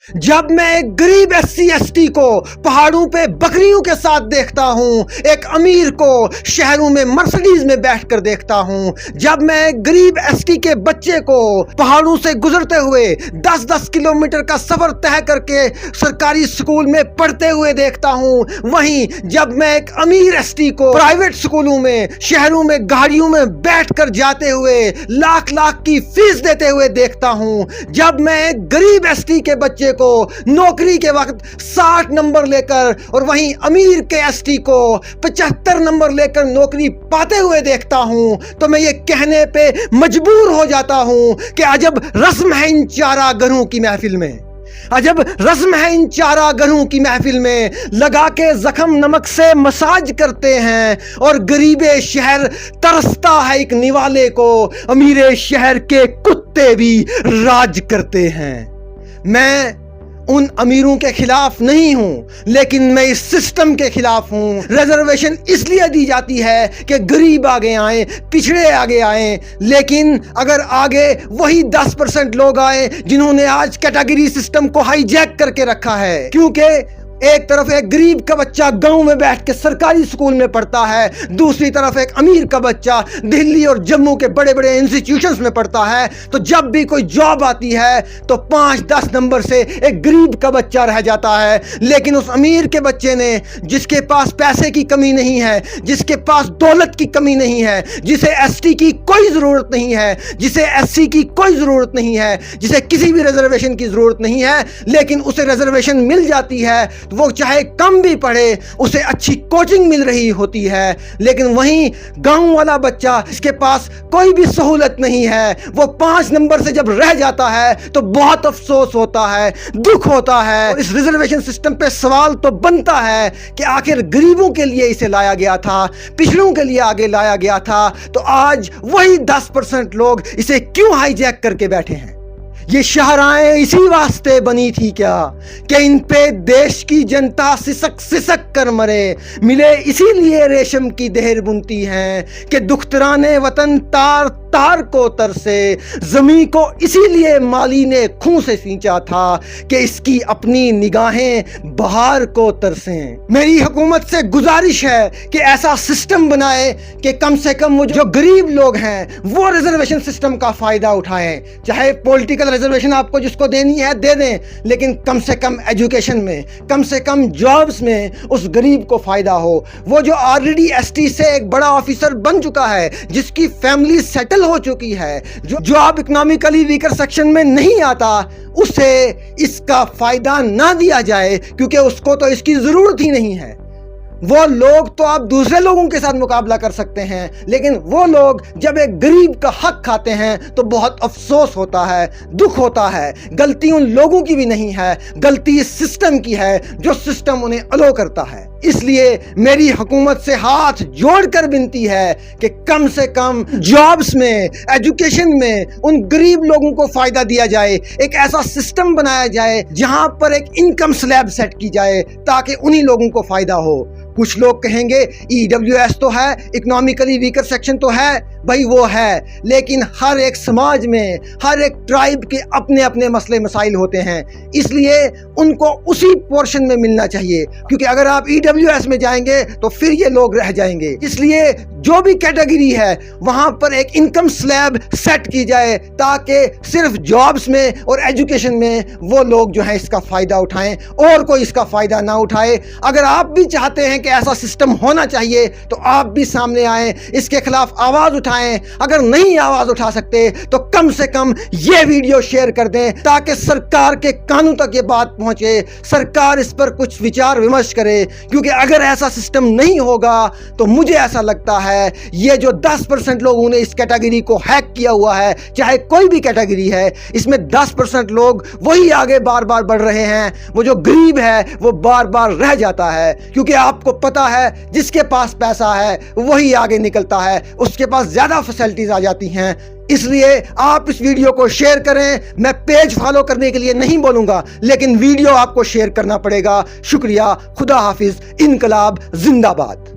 जब मैं एक गरीब SC ST को पहाड़ों पे बकरियों के साथ देखता हूँ, एक अमीर को शहरों में मर्सिडीज में बैठकर देखता हूँ, जब मैं एक गरीब ST के बच्चे को पहाड़ों से गुजरते हुए 10-10 किलोमीटर का सफर तय करके सरकारी स्कूल में पढ़ते हुए देखता हूँ, वहीं जब मैं एक अमीर ST को प्राइवेट स्कूलों में शहरों में गाड़ियों में बैठकर जाते हुए लाख लाख की फीस देते हुए देखता हूँ, जब मैं एक गरीब ST के बच्चे को नौकरी के वक्त 60 नंबर लेकर और वहीं अमीर के ST को 75 नंबर लेकर नौकरी पाते हुए देखता हूं, तो मैं ये कहने पे मजबूर हो जाता हूं कि अजब रस्म है इन चारागाहों की महफिल में, अजब रस्म है इन चारागाहों की महफिल में, लगा के जख्म नमक से मसाज करते हैं और गरीबे शहर तरसता है एक निवाले को, अमीरे शहर के कुत्ते भी राज करते हैं। मैं उन अमीरों के खिलाफ नहीं हूं, लेकिन मैं इस सिस्टम के खिलाफ हूं। रिजर्वेशन इसलिए दी जाती है कि गरीब आगे आए, पिछड़े आगे आए, लेकिन अगर आगे वही 10% लोग आए जिन्होंने आज कैटेगरी सिस्टम को हाईजैक करके रखा है, क्योंकि एक तरफ एक गरीब का बच्चा गांव में बैठ के सरकारी स्कूल में पढ़ता है, दूसरी तरफ एक अमीर का बच्चा दिल्ली और जम्मू के बड़े बड़े इंस्टीट्यूशंस में पढ़ता है, तो जब भी कोई जॉब आती है तो 5-10 नंबर से एक गरीब का बच्चा रह जाता है। लेकिन उस अमीर के बच्चे ने, जिसके पास पैसे की कमी नहीं है, जिसके पास दौलत की कमी नहीं है, जिसे ST की कोई ज़रूरत नहीं है, जिसे SC की कोई ज़रूरत नहीं है, जिसे किसी भी रिजर्वेशन की ज़रूरत नहीं है, लेकिन उसे रिजर्वेशन मिल जाती है, वो चाहे कम भी पढ़े, उसे अच्छी कोचिंग मिल रही होती है। लेकिन वहीं गांव वाला बच्चा जिसके पास कोई भी सहूलत नहीं है, वो 5 नंबर से जब रह जाता है तो बहुत अफसोस होता है, दुख होता है। इस रिजर्वेशन सिस्टम पे सवाल तो बनता है कि आखिर गरीबों के लिए इसे लाया गया था, पिछड़ों के लिए आगे लाया गया था, तो आज वही 10% लोग इसे क्यों हाईजैक करके बैठे हैं? ये शाहराएं इसी वास्ते बनी थी क्या कि इन पे देश की जनता सिसक सिसक कर मरे, मिले इसीलिए रेशम की देहर बुनती हैं कि दुख्तराने वतन तार तार को तरसे, जमी को इसीलिए माली ने खून से सींचा था कि इसकी अपनी निगाहें बहार को तरसें। मेरी हुकूमत से गुजारिश है कि ऐसा सिस्टम बनाए कि कम से कम वो जो गरीब लोग हैं वो रिजर्वेशन सिस्टम का फायदा उठाएं। चाहे पॉलिटिकल रिजर्वेशन आपको जिसको देनी है दे दें, लेकिन कम से कम एजुकेशन में, कम से कम जॉब्स में उस गरीब को फायदा हो। वो जो ऑलरेडी ST से एक बड़ा ऑफिसर बन चुका है, जिसकी फैमिली सेटल हो चुकी है, जो अब इकोनॉमिकली वीकर सेक्शन में नहीं आता, उसे इसका फायदा ना दिया जाए, क्योंकि उसको तो इसकी जरूरत ही नहीं है। वो लोग तो आप दूसरे लोगों के साथ मुकाबला कर सकते हैं, लेकिन वो लोग जब एक गरीब का हक खाते हैं तो बहुत अफसोस होता है, दुख होता है। गलती उन लोगों की भी नहीं है, गलती इस सिस्टम की है जो सिस्टम उन्हें अलो करता है। इसलिए मेरी हुकूमत से हाथ जोड़कर विनती है कि कम से कम जॉब्स में, एजुकेशन में उन गरीब लोगों को फायदा दिया जाए। एक ऐसा सिस्टम बनाया जाए जहां पर एक इनकम स्लैब सेट की जाए ताकि उन्हीं लोगों को फायदा हो। कुछ लोग कहेंगे EWS तो है, इकोनॉमिकली वीकर सेक्शन तो है, भाई वो है, लेकिन हर एक समाज में, हर एक ट्राइब के अपने अपने मसले मसाइल होते हैं, इसलिए उनको उसी पोर्शन में मिलना चाहिए। क्योंकि अगर आप EWS में जाएंगे तो फिर ये लोग रह जाएंगे। इसलिए जो भी कैटेगरी है वहां पर एक इनकम स्लैब सेट की जाए ताकि सिर्फ जॉब्स में और एजुकेशन में वो लोग जो है इसका फायदा उठाएं और कोई इसका फायदा ना उठाए। अगर आप भी चाहते हैं कि ऐसा सिस्टम होना चाहिए तो आप भी सामने आएं, इसके खिलाफ आवाज उठाएं। अगर नहीं आवाज उठा सकते तो कम से कम ये वीडियो शेयर कर दें ताकि सरकार के कानों तक ये बात पहुंचे, सरकार इस पर कुछ विचार विमर्श करे। क्योंकि अगर ऐसा सिस्टम नहीं होगा तो मुझे ऐसा लगता है ये जो 10% लोगों ने इस कैटेगरी को हैक किया हुआ है, चाहे कोई भी कैटेगरी है, इसमें 10% लोग वही आगे बार बार बढ़ रहे हैं, वो जो गरीब है वो बार बार रह जाता है। क्योंकि आपको पता है जिसके पास पैसा है वही आगे निकलता है, उसके पास ज्यादा फैसिलिटीज आ जाती हैं। इसलिए आप इस वीडियो को शेयर करें। मैं पेज फॉलो करने के लिए नहीं बोलूंगा, लेकिन वीडियो आपको शेयर करना पड़ेगा। शुक्रिया, खुदा हाफिज, इनकलाब जिंदाबाद।